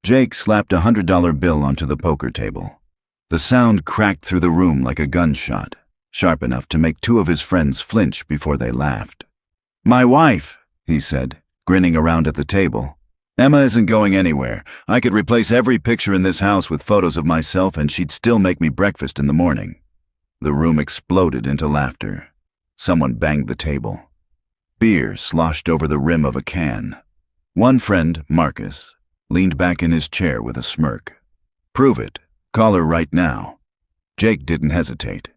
Jake slapped a $100 bill onto the poker table. The sound cracked through the room like a gunshot, sharp enough to make two of his friends flinch before they laughed. "My wife," he said, grinning around at the table. "Emma isn't going anywhere. I could replace every picture in this house with photos of myself and she'd still make me breakfast in the morning." The room exploded into laughter. Someone banged the table. Beer sloshed over the rim of a can. One friend, Marcus, leaned back in his chair with a smirk. "Prove it. Call her right now." Jake didn't hesitate.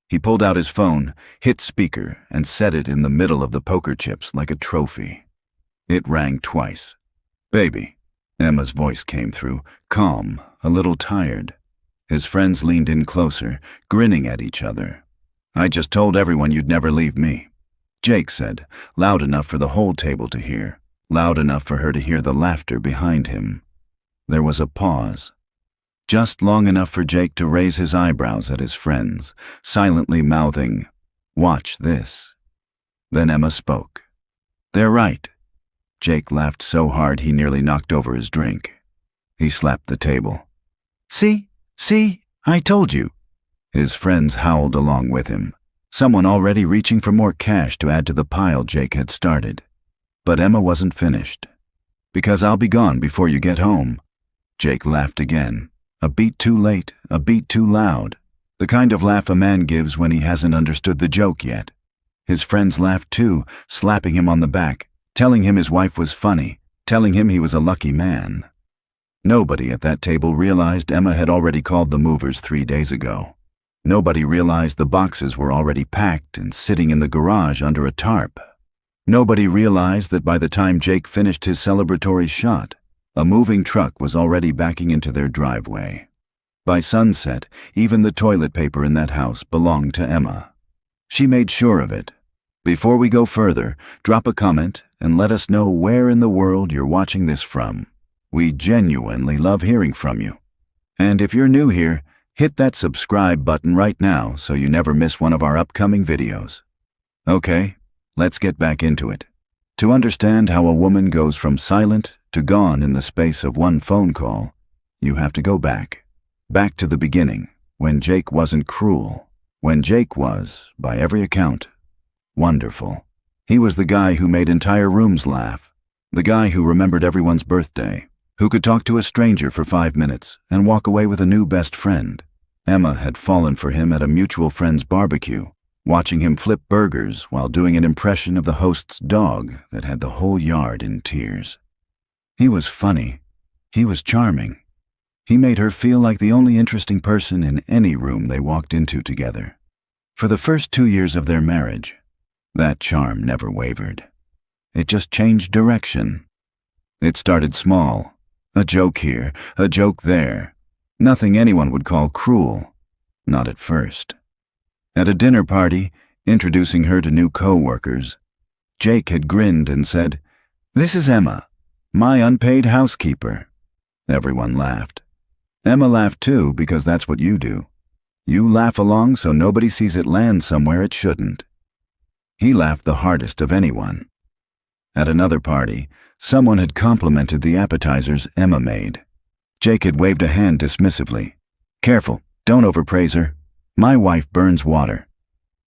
He pulled out his phone, hit speaker, and set it in the middle of the poker chips like a trophy. It rang twice. "Baby," Emma's voice came through, calm, a little tired. His friends leaned in closer, grinning at each other. "I just told everyone you'd never leave me," Jake said, loud enough for the whole table to hear, loud enough for her to hear the laughter behind him. There was a pause. Just long enough for Jake to raise his eyebrows at his friends, silently mouthing, "Watch this." Then Emma spoke. "They're right." Jake laughed so hard he nearly knocked over his drink. He slapped the table. See, I told you." His friends howled along with him, someone already reaching for more cash to add to the pile Jake had started. But Emma wasn't finished. "Because I'll be gone before you get home." Jake laughed again. A beat too late, a beat too loud. The kind of laugh a man gives when he hasn't understood the joke yet. His friends laughed too, slapping him on the back, telling him his wife was funny, telling him he was a lucky man. Nobody at that table realized Emma had already called the movers 3 days ago. Nobody realized the boxes were already packed and sitting in the garage under a tarp. Nobody realized that by the time Jake finished his celebratory shot, a moving truck was already backing into their driveway. By sunset, even the toilet paper in that house belonged to Emma. She made sure of it. Before we go further, drop a comment and let us know where in the world you're watching this from. We genuinely love hearing from you. And if you're new here, hit that subscribe button right now so you never miss one of our upcoming videos. Okay, let's get back into it. To understand how a woman goes from silent to gone in the space of one phone call, you have to go back to the beginning, when Jake wasn't cruel, when Jake was, by every account, wonderful. He was the guy who made entire rooms laugh, the guy who remembered everyone's birthday, who could talk to a stranger for 5 minutes and walk away with a new best friend. Emma had fallen for him at a mutual friend's barbecue, watching him flip burgers while doing an impression of the host's dog that had the whole yard in tears. He was funny. He was charming. He made her feel like the only interesting person in any room they walked into together. For the first 2 years of their marriage, that charm never wavered. It just changed direction. It started small. A joke here, a joke there. Nothing anyone would call cruel. Not at first. At a dinner party, introducing her to new co-workers, Jake had grinned and said, "This is Emma, my unpaid housekeeper." Everyone laughed. Emma laughed too, because that's what you do. You laugh along so nobody sees it land somewhere it shouldn't. He laughed the hardest of anyone. At another party, someone had complimented the appetizers Emma made. Jake had waved a hand dismissively. "Careful, don't overpraise her. My wife burns water."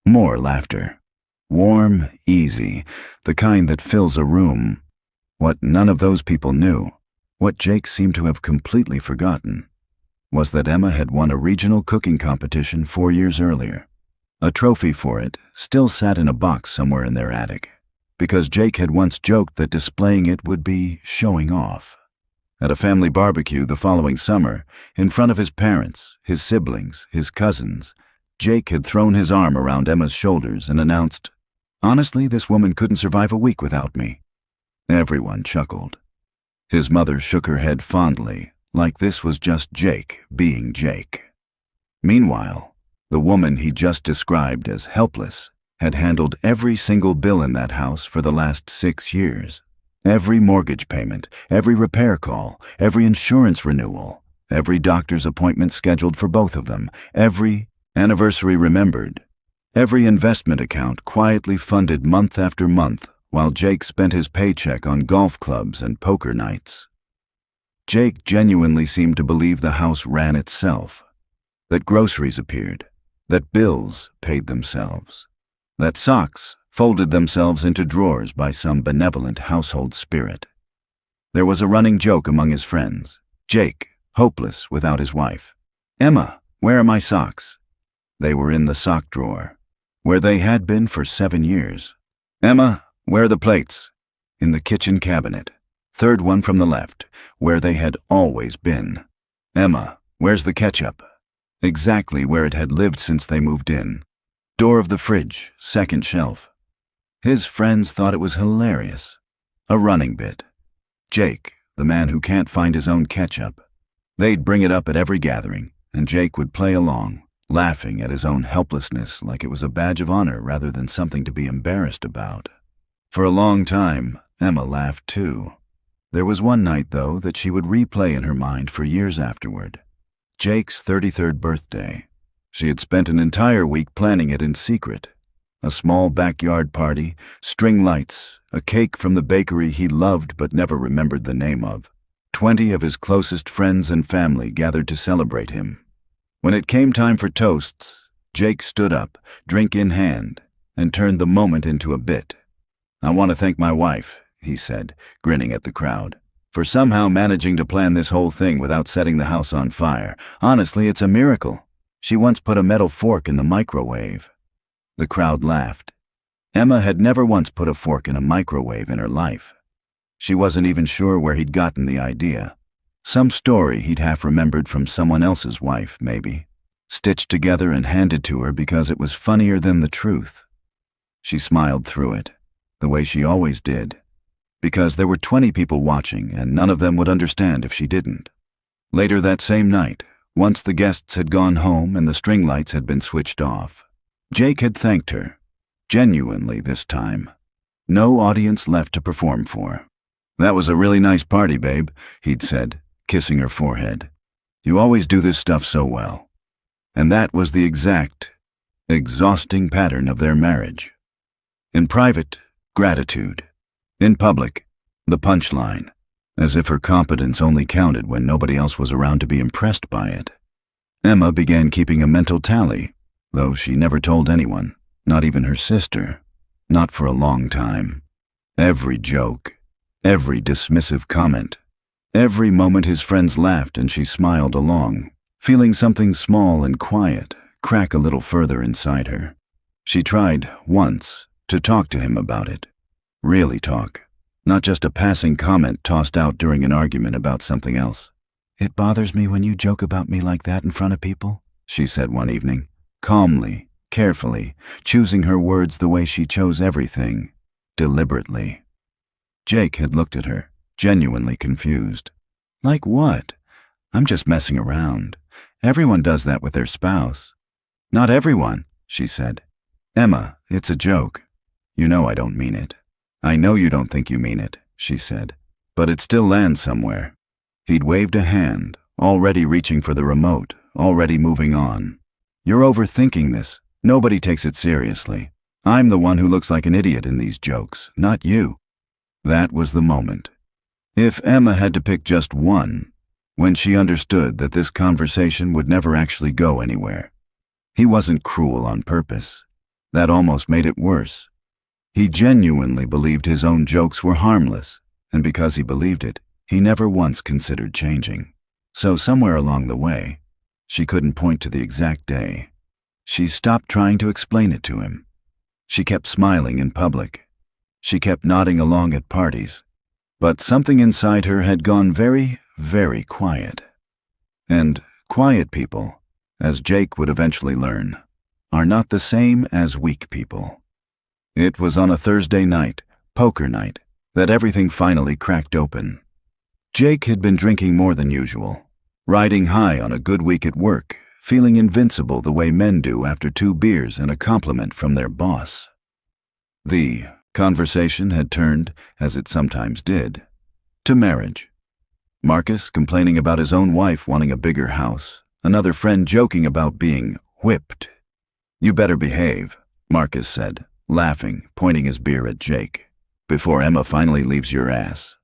More laughter. Warm, easy, the kind that fills a room. What none of those people knew, what Jake seemed to have completely forgotten, was that Emma had won a regional cooking competition 4 years earlier. A trophy for it still sat in a box somewhere in their attic, because Jake had once joked that displaying it would be showing off. At a family barbecue the following summer, in front of his parents, his siblings, his cousins, Jake had thrown his arm around Emma's shoulders and announced, "Honestly, this woman couldn't survive a week without me." Everyone chuckled. His mother shook her head fondly, like this was just Jake being Jake. Meanwhile, the woman he just described as helpless had handled every single bill in that house for the last 6 years. Every mortgage payment, every repair call, every insurance renewal, every doctor's appointment scheduled for both of them, every anniversary remembered, every investment account quietly funded month after month while Jake spent his paycheck on golf clubs and poker nights. Jake genuinely seemed to believe the house ran itself, that groceries appeared, that bills paid themselves, that socks folded themselves into drawers by some benevolent household spirit. There was a running joke among his friends. Jake, hopeless without his wife. "Emma, where are my socks?" They were in the sock drawer, where they had been for 7 years. "Emma, where are the plates?" In the kitchen cabinet, third one from the left, where they had always been. "Emma, where's the ketchup?" Exactly where it had lived since they moved in. Door of the fridge, second shelf. His friends thought it was hilarious. A running bit. Jake, the man who can't find his own ketchup. They'd bring it up at every gathering, and Jake would play along, laughing at his own helplessness like it was a badge of honor rather than something to be embarrassed about. For a long time, Emma laughed too. There was one night, though, that she would replay in her mind for years afterward. Jake's 33rd birthday. She had spent an entire week planning it in secret. A small backyard party, string lights, a cake from the bakery he loved but never remembered the name of. 20 of his closest friends and family gathered to celebrate him. When it came time for toasts, Jake stood up, drink in hand, and turned the moment into a bit. "I want to thank my wife," he said, grinning at the crowd, "for somehow managing to plan this whole thing without setting the house on fire. Honestly, it's a miracle. She once put a metal fork in the microwave." The crowd laughed. Emma had never once put a fork in a microwave in her life. She wasn't even sure where he'd gotten the idea. Some story he'd half remembered from someone else's wife, maybe, stitched together and handed to her because it was funnier than the truth. She smiled through it, the way she always did, because there were 20 people watching and none of them would understand if she didn't. Later that same night, once the guests had gone home and the string lights had been switched off, Jake had thanked her, genuinely this time. No audience left to perform for. "That was a really nice party, babe," he'd said, kissing her forehead. "You always do this stuff so well." And that was the exact, exhausting pattern of their marriage. In private, gratitude. In public, the punchline, as if her competence only counted when nobody else was around to be impressed by it. Emma began keeping a mental tally, though she never told anyone, not even her sister, not for a long time. Every joke, every dismissive comment, every moment his friends laughed and she smiled along, feeling something small and quiet crack a little further inside her. She tried, once, to talk to him about it. Really talk, not just a passing comment tossed out during an argument about something else. "It bothers me when you joke about me like that in front of people," she said one evening, calmly, carefully, choosing her words the way she chose everything, deliberately. Jake had looked at her, genuinely confused. "Like what? I'm just messing around. Everyone does that with their spouse." "Not everyone," she said. "Emma, it's a joke. You know I don't mean it." "I know you don't think you mean it," she said, "but it still lands somewhere." He'd waved a hand, already reaching for the remote, already moving on. "You're overthinking this. Nobody takes it seriously. I'm the one who looks like an idiot in these jokes, not you." That was the moment. If Emma had to pick just one, when she understood that this conversation would never actually go anywhere. He wasn't cruel on purpose. That almost made it worse. He genuinely believed his own jokes were harmless, and because he believed it, he never once considered changing. So somewhere along the way, she couldn't point to the exact day, she stopped trying to explain it to him. She kept smiling in public. She kept nodding along at parties. But something inside her had gone very, very quiet. And quiet people, as Jake would eventually learn, are not the same as weak people. It was on a Thursday night, poker night, that everything finally cracked open. Jake had been drinking more than usual, riding high on a good week at work, feeling invincible the way men do after 2 beers and a compliment from their boss. The conversation had turned, as it sometimes did, to marriage. Marcus complaining about his own wife wanting a bigger house, another friend joking about being whipped. "You better behave," Marcus said, laughing, pointing his beer at Jake, "before Emma finally leaves your ass."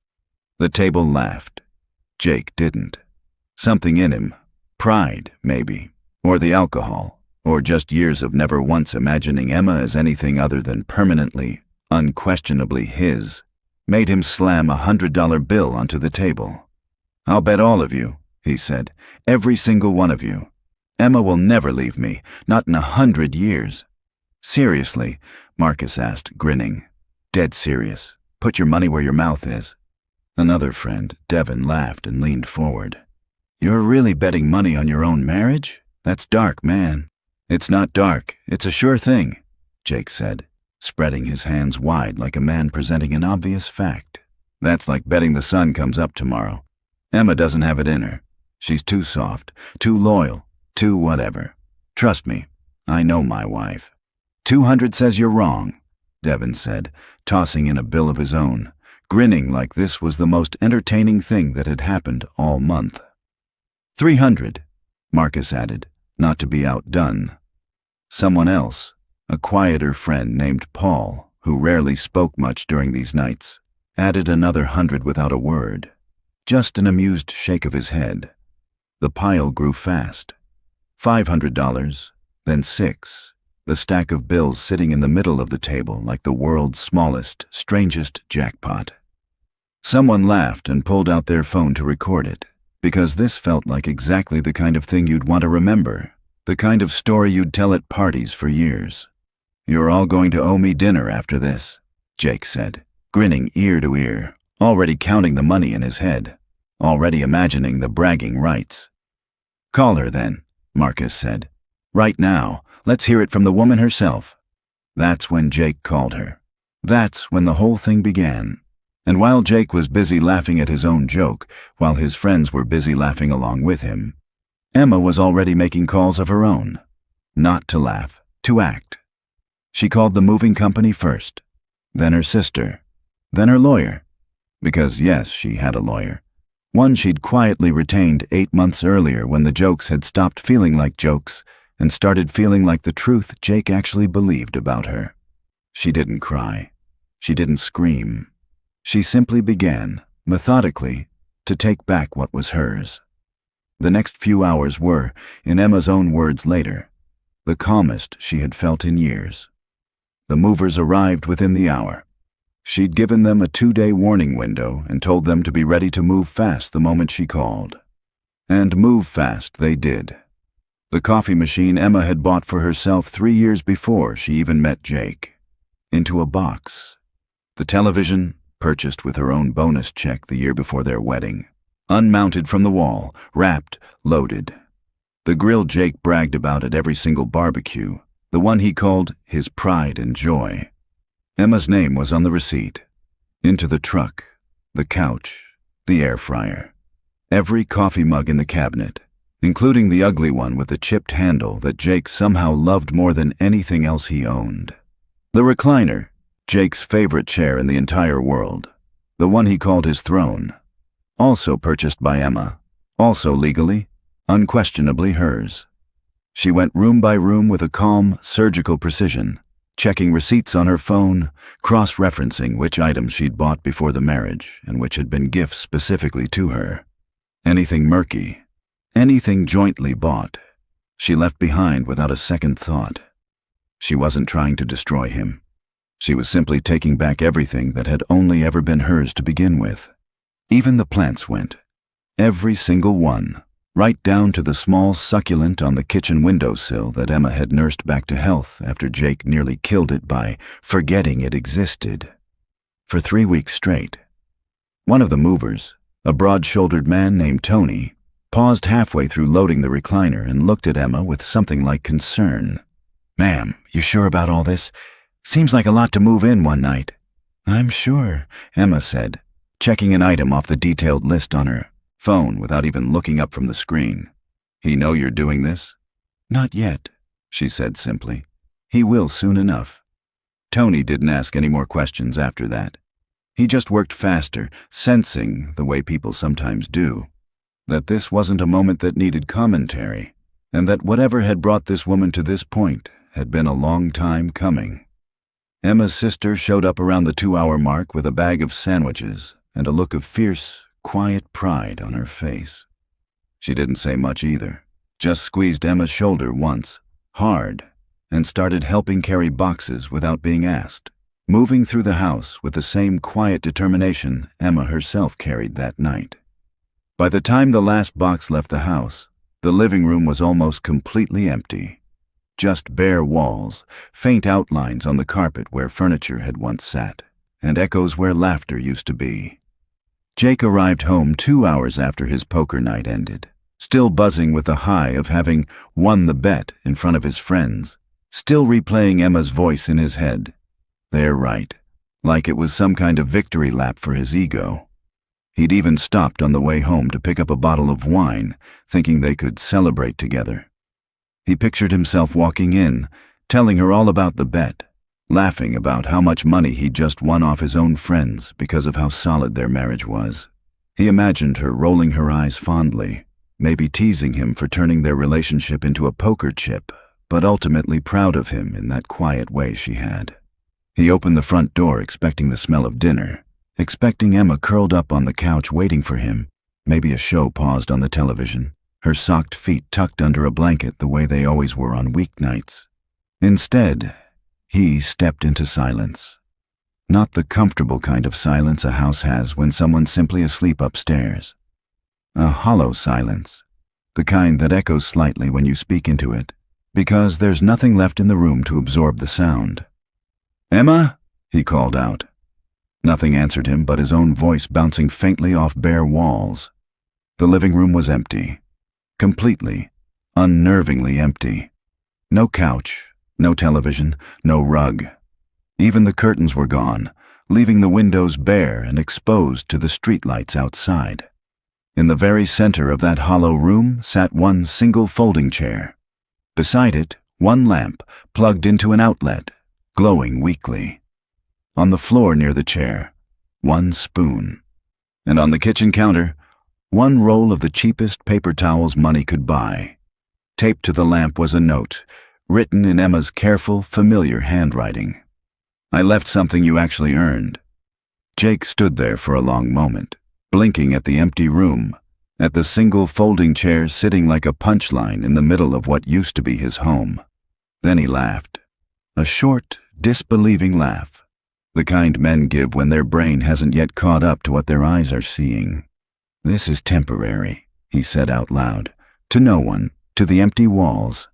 The table laughed. Jake didn't. Something in him, pride, maybe, or the alcohol, or just years of never once imagining Emma as anything other than permanently, unquestionably his, made him slam $100 bill onto the table. "I'll bet all of you," he said, "every single one of you. Emma will never leave me, not in 100 years. "Seriously?" Marcus asked, grinning. "Dead serious. Put your money where your mouth is." Another friend, Devin, laughed and leaned forward. "You're really betting money on your own marriage? That's dark, man." "It's not dark. It's a sure thing," Jake said, spreading his hands wide like a man presenting an obvious fact. "That's like betting the sun comes up tomorrow. Emma doesn't have it in her. She's too soft, too loyal, too whatever. Trust me, I know my wife." 200 says you're wrong, Devin said, tossing in a bill of his own, grinning like this was the most entertaining thing that had happened all month. 300, Marcus added, not to be outdone. Someone else, a quieter friend named Paul, who rarely spoke much during these nights, added another 100 without a word, just an amused shake of his head. The pile grew fast. $500, then 6, the stack of bills sitting in the middle of the table like the world's smallest, strangest jackpot. Someone laughed and pulled out their phone to record it, because this felt like exactly the kind of thing you'd want to remember, the kind of story you'd tell at parties for years. "You're all going to owe me dinner after this," Jake said, grinning ear to ear, already counting the money in his head, already imagining the bragging rights. "Call her then," Marcus said. "Right now, let's hear it from the woman herself." That's when Jake called her. That's when the whole thing began. And while Jake was busy laughing at his own joke, while his friends were busy laughing along with him, Emma was already making calls of her own. Not to laugh, to act. She called the moving company first, then her sister, then her lawyer. Because yes, she had a lawyer. One she'd quietly retained 8 months earlier when the jokes had stopped feeling like jokes and started feeling like the truth Jake actually believed about her. She didn't cry. She didn't scream. She simply began, methodically, to take back what was hers. The next few hours were, in Emma's own words later, the calmest she had felt in years. The movers arrived within the hour. She'd given them a 2-day warning window and told them to be ready to move fast the moment she called. And move fast they did. The coffee machine Emma had bought for herself 3 years before she even met Jake. Into a box. The television, purchased with her own bonus check the year before their wedding. Unmounted from the wall, wrapped, loaded. The grill Jake bragged about at every single barbecue, the one he called his pride and joy. Emma's name was on the receipt. Into the truck, the couch, the air fryer. Every coffee mug in the cabinet, including the ugly one with the chipped handle that Jake somehow loved more than anything else he owned. The recliner, Jake's favorite chair in the entire world, the one he called his throne. Also purchased by Emma, also legally, unquestionably hers. She went room by room with a calm, surgical precision, checking receipts on her phone, cross-referencing which items she'd bought before the marriage and which had been gifts specifically to her. Anything murky, anything jointly bought, she left behind without a second thought. She wasn't trying to destroy him. She was simply taking back everything that had only ever been hers to begin with. Even the plants went. Every single one. Right down to the small succulent on the kitchen windowsill that Emma had nursed back to health after Jake nearly killed it by forgetting it existed. For 3 weeks straight. One of the movers, a broad-shouldered man named Tony, paused halfway through loading the recliner and looked at Emma with something like concern. "Ma'am, you sure about all this? Seems like a lot to move in one night." "I'm sure," Emma said, checking an item off the detailed list on her phone without even looking up from the screen. "He know you're doing this?" "Not yet," she said simply. "He will soon enough." Tony didn't ask any more questions after that. He just worked faster, sensing, the way people sometimes do, that this wasn't a moment that needed commentary, and that whatever had brought this woman to this point had been a long time coming. Emma's sister showed up around the 2-hour mark with a bag of sandwiches and a look of fierce, quiet pride on her face. She didn't say much either, just squeezed Emma's shoulder once, hard, and started helping carry boxes without being asked, moving through the house with the same quiet determination Emma herself carried that night. By the time the last box left the house, the living room was almost completely empty. Just bare walls, faint outlines on the carpet where furniture had once sat, and echoes where laughter used to be. Jake arrived home 2 hours after his poker night ended, still buzzing with the high of having won the bet in front of his friends, still replaying Emma's voice in his head. They're right, like it was some kind of victory lap for his ego. He'd even stopped on the way home to pick up a bottle of wine, thinking they could celebrate together. He pictured himself walking in, telling her all about the bet, laughing about how much money he'd just won off his own friends because of how solid their marriage was. He imagined her rolling her eyes fondly, maybe teasing him for turning their relationship into a poker chip, but ultimately proud of him in that quiet way she had. He opened the front door expecting the smell of dinner, expecting Emma curled up on the couch waiting for him, maybe a show paused on the television, her socked feet tucked under a blanket the way they always were on weeknights. Instead, he stepped into silence. Not the comfortable kind of silence a house has when someone's simply asleep upstairs. A hollow silence, the kind that echoes slightly when you speak into it, because there's nothing left in the room to absorb the sound. "Emma?" he called out. Nothing answered him but his own voice bouncing faintly off bare walls. The living room was empty. Completely, unnervingly empty. No couch, no television, no rug. Even the curtains were gone, leaving the windows bare and exposed to the streetlights outside. In the very center of that hollow room sat one single folding chair. Beside it, one lamp plugged into an outlet, glowing weakly. On the floor near the chair, one spoon. And on the kitchen counter, one roll of the cheapest paper towels money could buy. Taped to the lamp was a note, written in Emma's careful, familiar handwriting. "I left something you actually earned." Jake stood there for a long moment, blinking at the empty room, at the single folding chair sitting like a punchline in the middle of what used to be his home. Then he laughed. A short, disbelieving laugh. The kind men give when their brain hasn't yet caught up to what their eyes are seeing. "This is temporary," he said out loud, to no one, to the empty walls.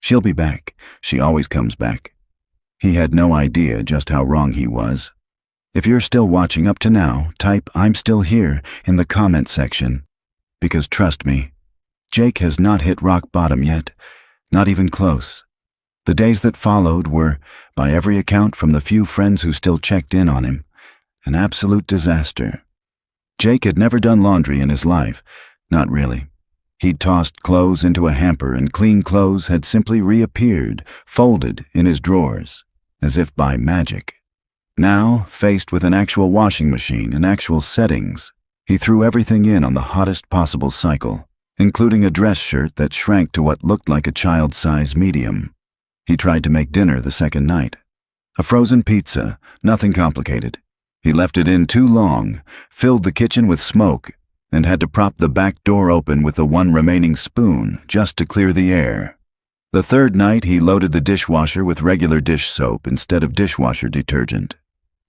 "She'll be back. She always comes back." He had no idea just how wrong he was. If you're still watching up to now, type "I'm still here" in the comment section. Because trust me, Jake has not hit rock bottom yet, not even close. The days that followed were, by every account from the few friends who still checked in on him, an absolute disaster. Jake had never done laundry in his life, not really. He'd tossed clothes into a hamper and clean clothes had simply reappeared, folded in his drawers, as if by magic. Now, faced with an actual washing machine and actual settings, he threw everything in on the hottest possible cycle, including a dress shirt that shrank to what looked like a child-size medium. He tried to make dinner the second night. A frozen pizza, nothing complicated. He left it in too long, filled the kitchen with smoke, and had to prop the back door open with the one remaining spoon just to clear the air. The third night, he loaded the dishwasher with regular dish soap instead of dishwasher detergent.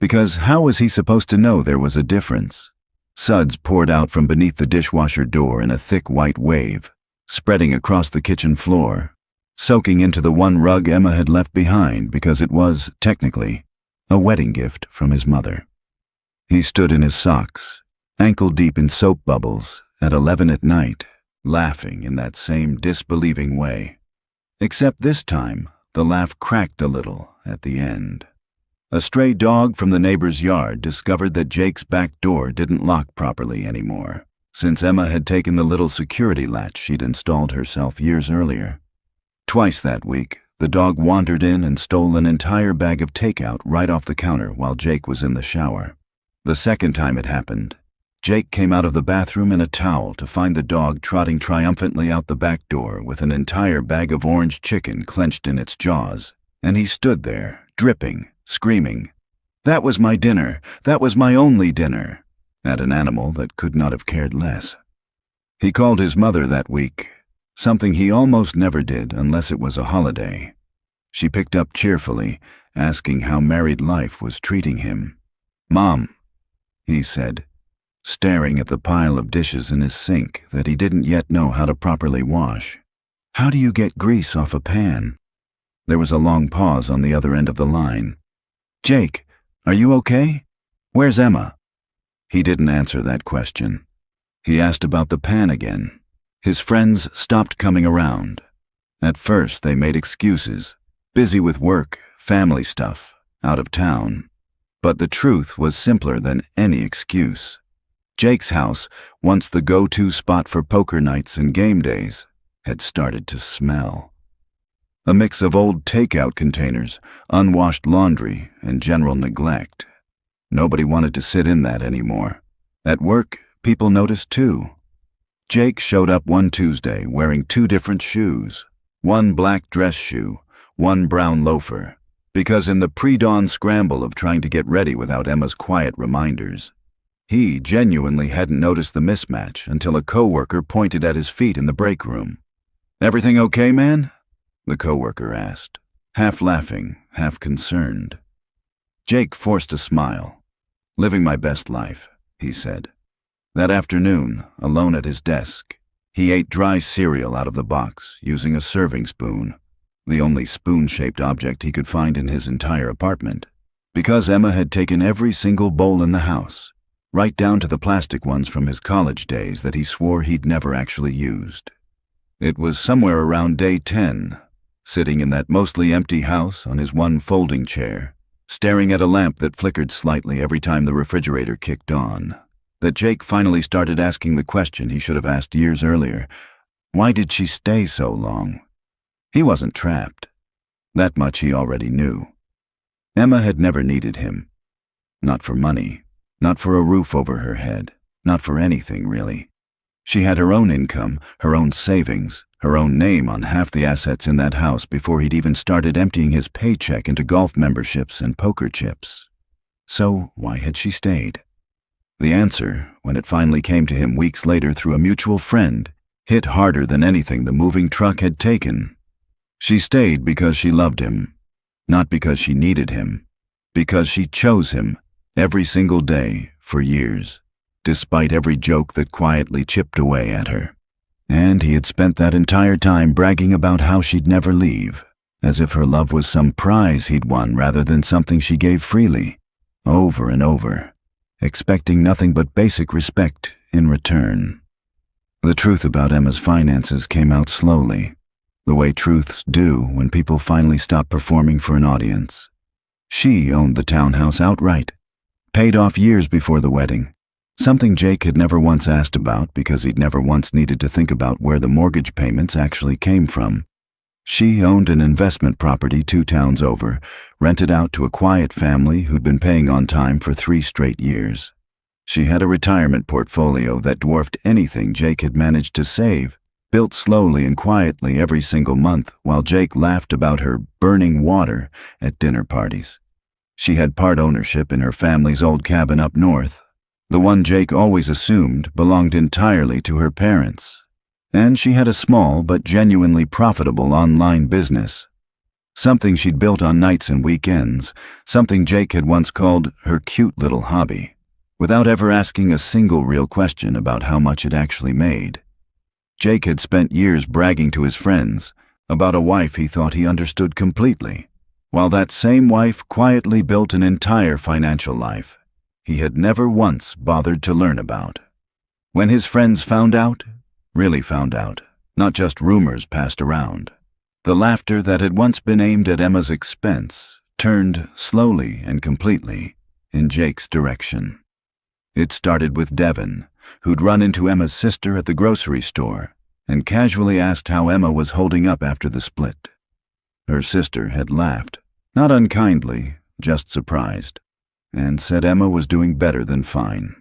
Because how was he supposed to know there was a difference? Suds poured out from beneath the dishwasher door in a thick white wave, spreading across the kitchen floor, soaking into the one rug Emma had left behind because it was, technically, a wedding gift from his mother. He stood in his socks, ankle-deep in soap bubbles, at 11 at night, laughing in that same disbelieving way. Except this time, the laugh cracked a little at the end. A stray dog from the neighbor's yard discovered that Jake's back door didn't lock properly anymore, since Emma had taken the little security latch she'd installed herself years earlier. Twice that week, the dog wandered in and stole an entire bag of takeout right off the counter while Jake was in the shower. The second time it happened, Jake came out of the bathroom in a towel to find the dog trotting triumphantly out the back door with an entire bag of orange chicken clenched in its jaws, and he stood there, dripping, screaming, "That was my dinner! That was my only dinner!" at an animal that could not have cared less. He called his mother that week, something he almost never did unless it was a holiday. She picked up cheerfully, asking how married life was treating him. "Mom," he said, staring at the pile of dishes in his sink that he didn't yet know how to properly wash. "How do you get grease off a pan?" There was a long pause on the other end of the line. "Jake, are you okay? Where's Emma?" He didn't answer that question. He asked about the pan again. His friends stopped coming around. At first, they made excuses, busy with work, family stuff, out of town. But the truth was simpler than any excuse. Jake's house, once the go-to spot for poker nights and game days, had started to smell. A mix of old takeout containers, unwashed laundry, and general neglect. Nobody wanted to sit in that anymore. At work, people noticed too. Jake showed up one Tuesday wearing 2 different shoes, one black dress shoe, one brown loafer, because in the pre-dawn scramble of trying to get ready without Emma's quiet reminders, he genuinely hadn't noticed the mismatch until a coworker pointed at his feet in the break room. "Everything okay, man?" the coworker asked, half laughing, half concerned. Jake forced a smile. "Living my best life," he said. That afternoon, alone at his desk, he ate dry cereal out of the box using a serving spoon, the only spoon-shaped object he could find in his entire apartment, because Emma had taken every single bowl in the house, right down to the plastic ones from his college days that he swore he'd never actually used. It was somewhere around day 10, sitting in that mostly empty house on his one folding chair, staring at a lamp that flickered slightly every time the refrigerator kicked on, that Jake finally started asking the question he should have asked years earlier. Why did she stay so long? He wasn't trapped. That much he already knew. Emma had never needed him. Not for money, not for a roof over her head, not for anything really. She had her own income, her own savings, her own name on half the assets in that house before he'd even started emptying his paycheck into golf memberships and poker chips. So why had she stayed? The answer, when it finally came to him weeks later through a mutual friend, hit harder than anything the moving truck had taken. She stayed because she loved him, not because she needed him, because she chose him every single day for years, despite every joke that quietly chipped away at her. And he had spent that entire time bragging about how she'd never leave, as if her love was some prize he'd won rather than something she gave freely, over and over, expecting nothing but basic respect in return. The truth about Emma's finances came out slowly, the way truths do when people finally stop performing for an audience. She owned the townhouse outright, paid off years before the wedding, something Jake had never once asked about because he'd never once needed to think about where the mortgage payments actually came from. She owned an investment property 2 towns over, rented out to a quiet family who'd been paying on time for 3 straight years. She had a retirement portfolio that dwarfed anything Jake had managed to save, built slowly and quietly every single month while Jake laughed about her burning water at dinner parties. She had part ownership in her family's old cabin up north, the one Jake always assumed belonged entirely to her parents. And she had a small but genuinely profitable online business. Something she'd built on nights and weekends, something Jake had once called her cute little hobby, without ever asking a single real question about how much it actually made. Jake had spent years bragging to his friends about a wife he thought he understood completely, while that same wife quietly built an entire financial life he had never once bothered to learn about. When his friends found out, really found out, not just rumors passed around, the laughter that had once been aimed at Emma's expense turned slowly and completely in Jake's direction. It started with Devin, who'd run into Emma's sister at the grocery store and casually asked how Emma was holding up after the split. Her sister had laughed, not unkindly, just surprised, and said Emma was doing better than fine.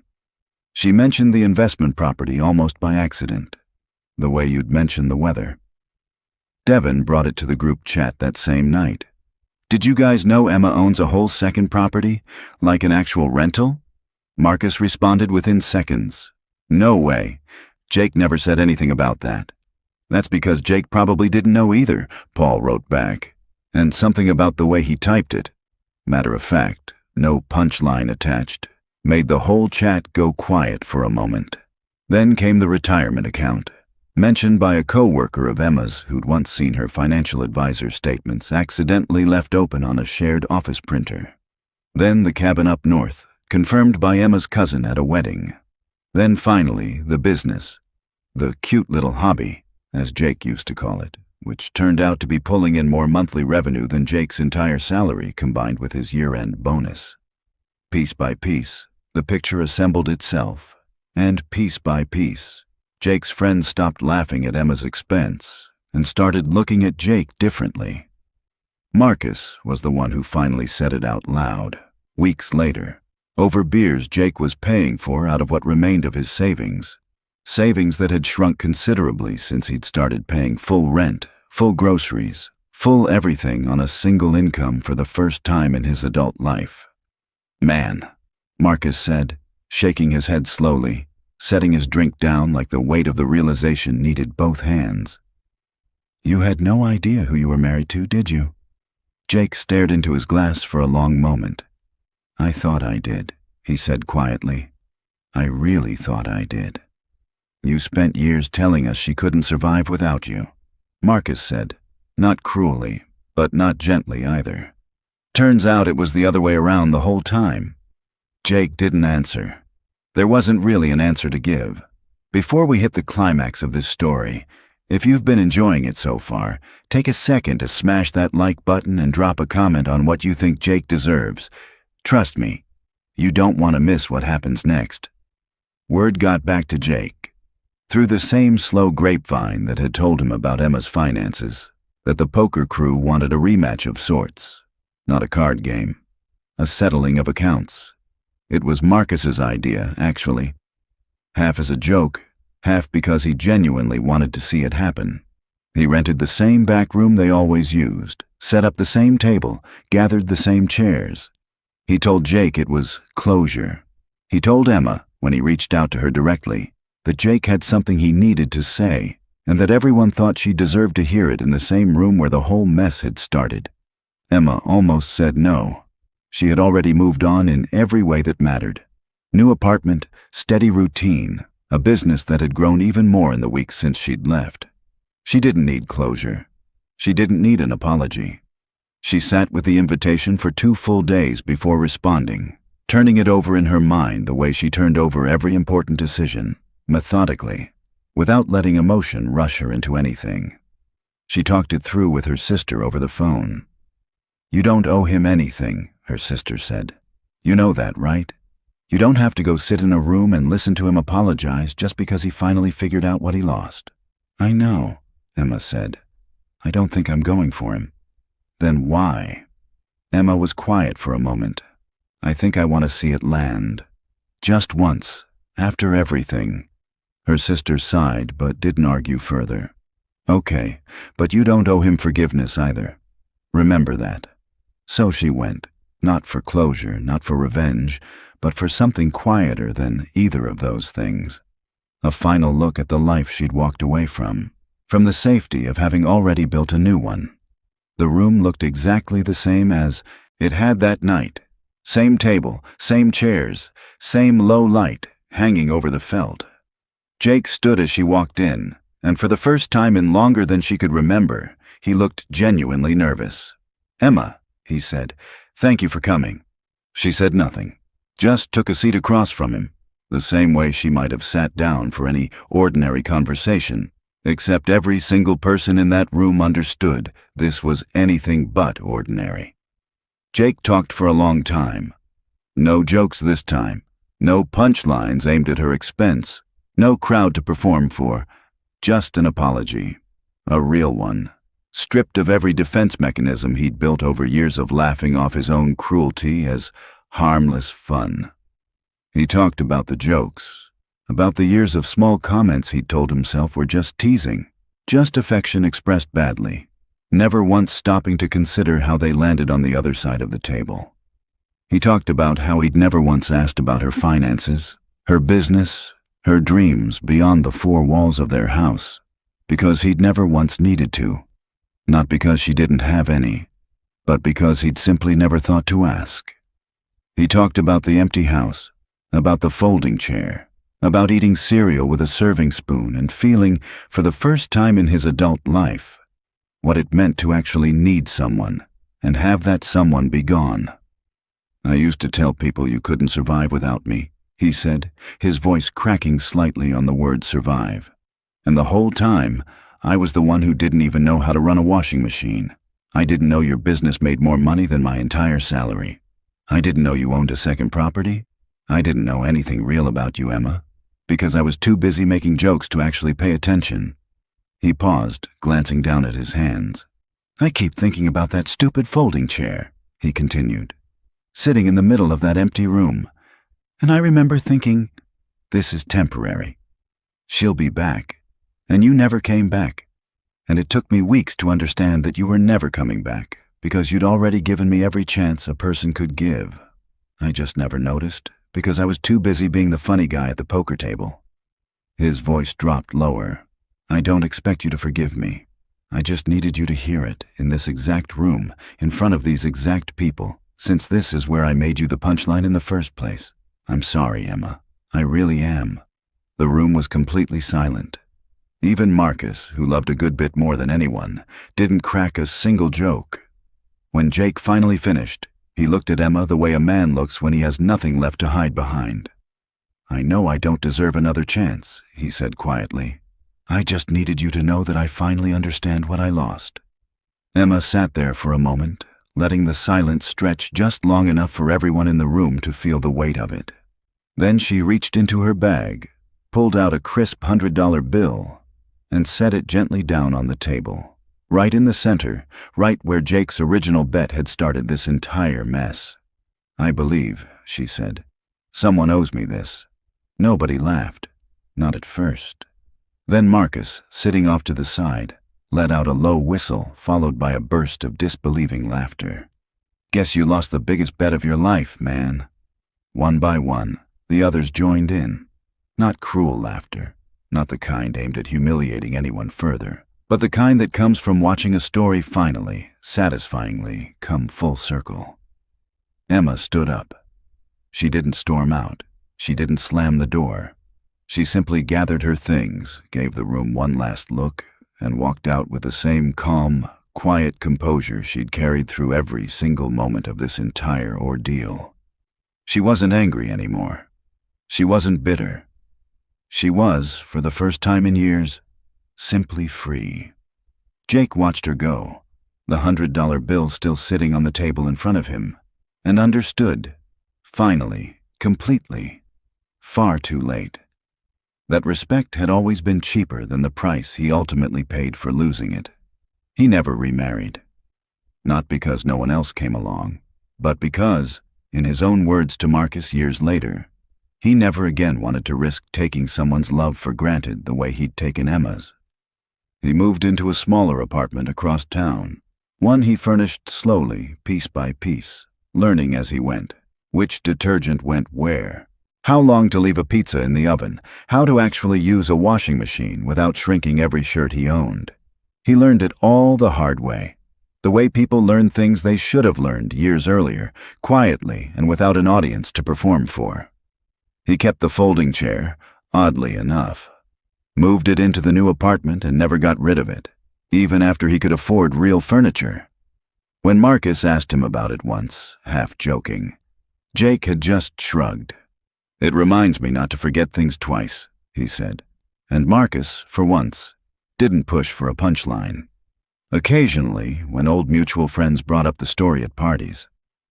She mentioned the investment property almost by accident, the way you'd mention the weather. Devin brought it to the group chat that same night. "Did you guys know Emma owns a whole second property, like an actual rental?" Marcus responded within seconds. No way. Jake never said anything about that. That's because Jake probably didn't know either, Paul wrote back. And something about the way he typed it, matter of fact, no punchline attached, made the whole chat go quiet for a moment. Then came the retirement account, mentioned by a co-worker of Emma's who'd once seen her financial advisor's statements accidentally left open on a shared office printer. Then the cabin up north, confirmed by Emma's cousin at a wedding. Then finally, the business, the cute little hobby, as Jake used to call it, which turned out to be pulling in more monthly revenue than Jake's entire salary combined with his year-end bonus. Piece by piece, the picture assembled itself, and piece by piece, Jake's friends stopped laughing at Emma's expense and started looking at Jake differently. Marcus was the one who finally said it out loud, weeks later, over beers Jake was paying for out of what remained of his savings. Savings that had shrunk considerably since he'd started paying full rent, full groceries, full everything on a single income for the first time in his adult life. Man, Marcus said, shaking his head slowly, setting his drink down like the weight of the realization needed both hands. You had no idea who you were married to, did you? Jake stared into his glass for a long moment. I thought I did, he said quietly. I really thought I did. You spent years telling us she couldn't survive without you, Marcus said, not cruelly, but not gently either. Turns out it was the other way around the whole time. Jake didn't answer. There wasn't really an answer to give. Before we hit the climax of this story, if you've been enjoying it so far, take a second to smash that like button and drop a comment on what you think Jake deserves. Trust me, you don't want to miss what happens next. Word got back to Jake, through the same slow grapevine that had told him about Emma's finances, that the poker crew wanted a rematch of sorts. Not a card game. A settling of accounts. It was Marcus's idea, actually. Half as a joke, half because he genuinely wanted to see it happen. He rented the same back room they always used, set up the same table, gathered the same chairs. He told Jake it was closure. He told Emma, when he reached out to her directly, that Jake had something he needed to say, and that everyone thought she deserved to hear it in the same room where the whole mess had started. Emma almost said no. She had already moved on in every way that mattered. New apartment, steady routine, a business that had grown even more in the weeks since she'd left. She didn't need closure. She didn't need an apology. She sat with the invitation for 2 full days before responding, turning it over in her mind the way she turned over every important decision, methodically, without letting emotion rush her into anything. She talked it through with her sister over the phone. You don't owe him anything, her sister said. You know that, right? You don't have to go sit in a room and listen to him apologize just because he finally figured out what he lost. I know, Emma said. I don't think I'm going for him. Then why? Emma was quiet for a moment. I think I want to see it land. Just once, after everything. Her sister sighed but didn't argue further. Okay, but you don't owe him forgiveness either. Remember that. So she went, not for closure, not for revenge, but for something quieter than either of those things. A final look at the life she'd walked away from the safety of having already built a new one. The room looked exactly the same as it had that night. Same table, same chairs, same low light hanging over the felt. Jake stood as she walked in, and for the first time in longer than she could remember, he looked genuinely nervous. Emma, he said, thank you for coming. She said nothing, just took a seat across from him, the same way she might have sat down for any ordinary conversation, except every single person in that room understood this was anything but ordinary. Jake talked for a long time. No jokes this time, no punchlines aimed at her expense, no crowd to perform for, just an apology, a real one, stripped of every defense mechanism he'd built over years of laughing off his own cruelty as harmless fun. He talked about the jokes, about the years of small comments he'd told himself were just teasing, just affection expressed badly, never once stopping to consider how they landed on the other side of the table. He talked about how he'd never once asked about her finances, her business, her dreams beyond the four walls of their house, because he'd never once needed to. Not because she didn't have any, but because he'd simply never thought to ask. He talked about the empty house, about the folding chair, about eating cereal with a serving spoon and feeling, for the first time in his adult life, what it meant to actually need someone and have that someone be gone. "I used to tell people you couldn't survive without me," he said, his voice cracking slightly on the word survive. "And the whole time, I was the one who didn't even know how to run a washing machine. I didn't know your business made more money than my entire salary. I didn't know you owned a second property. I didn't know anything real about you, Emma, because I was too busy making jokes to actually pay attention." He paused, glancing down at his hands. "I keep thinking about that stupid folding chair," he continued, "sitting in the middle of that empty room. And I remember thinking, this is temporary. She'll be back. And you never came back. And it took me weeks to understand that you were never coming back, because you'd already given me every chance a person could give. I just never noticed, because I was too busy being the funny guy at the poker table." His voice dropped lower. "I don't expect you to forgive me. I just needed you to hear it, in this exact room, in front of these exact people, since this is where I made you the punchline in the first place. I'm sorry, Emma. I really am." The room was completely silent. Even Marcus, who loved a good bit more than anyone, didn't crack a single joke. When Jake finally finished, he looked at Emma the way a man looks when he has nothing left to hide behind. "I know I don't deserve another chance," he said quietly. "I just needed you to know that I finally understand what I lost." Emma sat there for a moment, letting the silence stretch just long enough for everyone in the room to feel the weight of it. Then she reached into her bag, pulled out a crisp $100 bill, and set it gently down on the table, right in the center, right where Jake's original bet had started this entire mess. "I believe," she said, "someone owes me this." Nobody laughed, not at first. Then Marcus, sitting off to the side, let out a low whistle followed by a burst of disbelieving laughter. "Guess you lost the biggest bet of your life, man." One by one, the others joined in. Not cruel laughter, not the kind aimed at humiliating anyone further, but the kind that comes from watching a story finally, satisfyingly, come full circle. Emma stood up. She didn't storm out. She didn't slam the door. She simply gathered her things, gave the room one last look, and walked out with the same calm, quiet composure she'd carried through every single moment of this entire ordeal. She wasn't angry anymore. She wasn't bitter. She was, for the first time in years, simply free. Jake watched her go, the $100 bill still sitting on the table in front of him, and understood, finally, completely, far too late, that respect had always been cheaper than the price he ultimately paid for losing it. He never remarried. Not because no one else came along, but because, in his own words to Marcus years later, he never again wanted to risk taking someone's love for granted the way he'd taken Emma's. He moved into a smaller apartment across town, one he furnished slowly, piece by piece, learning as he went, which detergent went where, how long to leave a pizza in the oven, how to actually use a washing machine without shrinking every shirt he owned. He learned it all the hard way, the way people learn things they should have learned years earlier, quietly and without an audience to perform for. He kept the folding chair, oddly enough, moved it into the new apartment and never got rid of it, even after he could afford real furniture. When Marcus asked him about it once, half joking, Jake had just shrugged. "It reminds me not to forget things twice," he said, and Marcus, for once, didn't push for a punchline. Occasionally, when old mutual friends brought up the story at parties,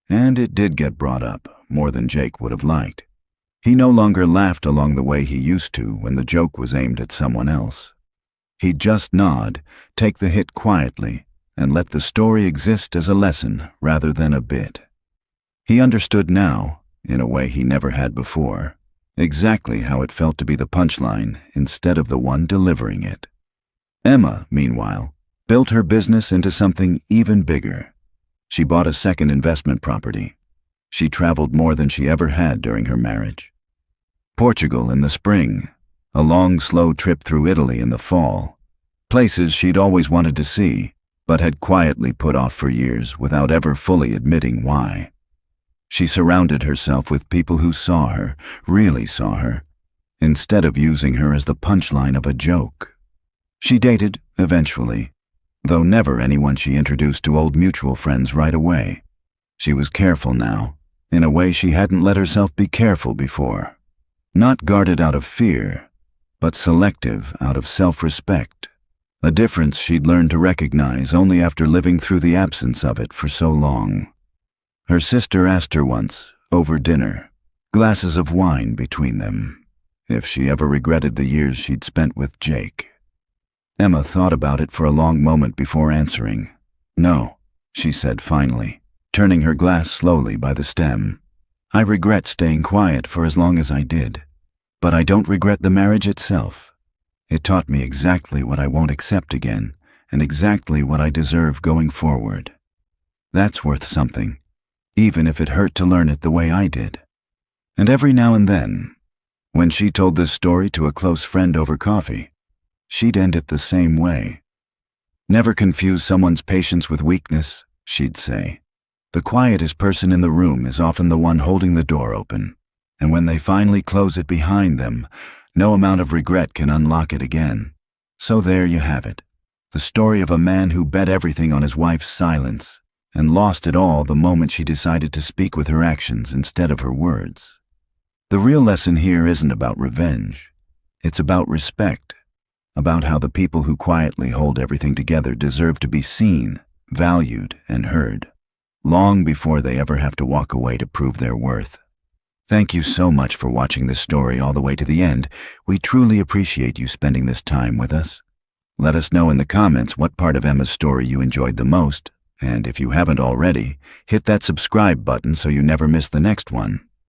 and it did get brought up more than Jake would have liked, he no longer laughed along the way he used to when the joke was aimed at someone else. He'd just nod, take the hit quietly, and let the story exist as a lesson rather than a bit. He understood now, in a way he never had before, exactly how it felt to be the punchline instead of the one delivering it. Emma, meanwhile, built her business into something even bigger. She bought a second investment property. She traveled more than she ever had during her marriage. Portugal in the spring, a long, slow trip through Italy in the fall, places she'd always wanted to see, but had quietly put off for years without ever fully admitting why. She surrounded herself with people who saw her, really saw her, instead of using her as the punchline of a joke. She dated, eventually, though never anyone she introduced to old mutual friends right away. She was careful now, in a way she hadn't let herself be careful before. Not guarded out of fear, but selective out of self-respect. A difference she'd learned to recognize only after living through the absence of it for so long. Her sister asked her once, over dinner, glasses of wine between them, if she ever regretted the years she'd spent with Jake. Emma thought about it for a long moment before answering. "No," she said finally, turning her glass slowly by the stem. "I regret staying quiet for as long as I did, but I don't regret the marriage itself. It taught me exactly what I won't accept again, and exactly what I deserve going forward. That's worth something, even if it hurt to learn it the way I did." And every now and then, when she told this story to a close friend over coffee, she'd end it the same way. "Never confuse someone's patience with weakness," she'd say. "The quietest person in the room is often the one holding the door open, and when they finally close it behind them, no amount of regret can unlock it again." So there you have it, the story of a man who bet everything on his wife's silence and lost it all the moment she decided to speak with her actions instead of her words. The real lesson here isn't about revenge. It's about respect, about how the people who quietly hold everything together deserve to be seen, valued, and heard, long before they ever have to walk away to prove their worth. Thank you so much for watching this story all the way to the end. We truly appreciate you spending this time with us. Let us know in the comments what part of Emma's story you enjoyed the most, and if you haven't already, hit that subscribe button so you never miss the next one.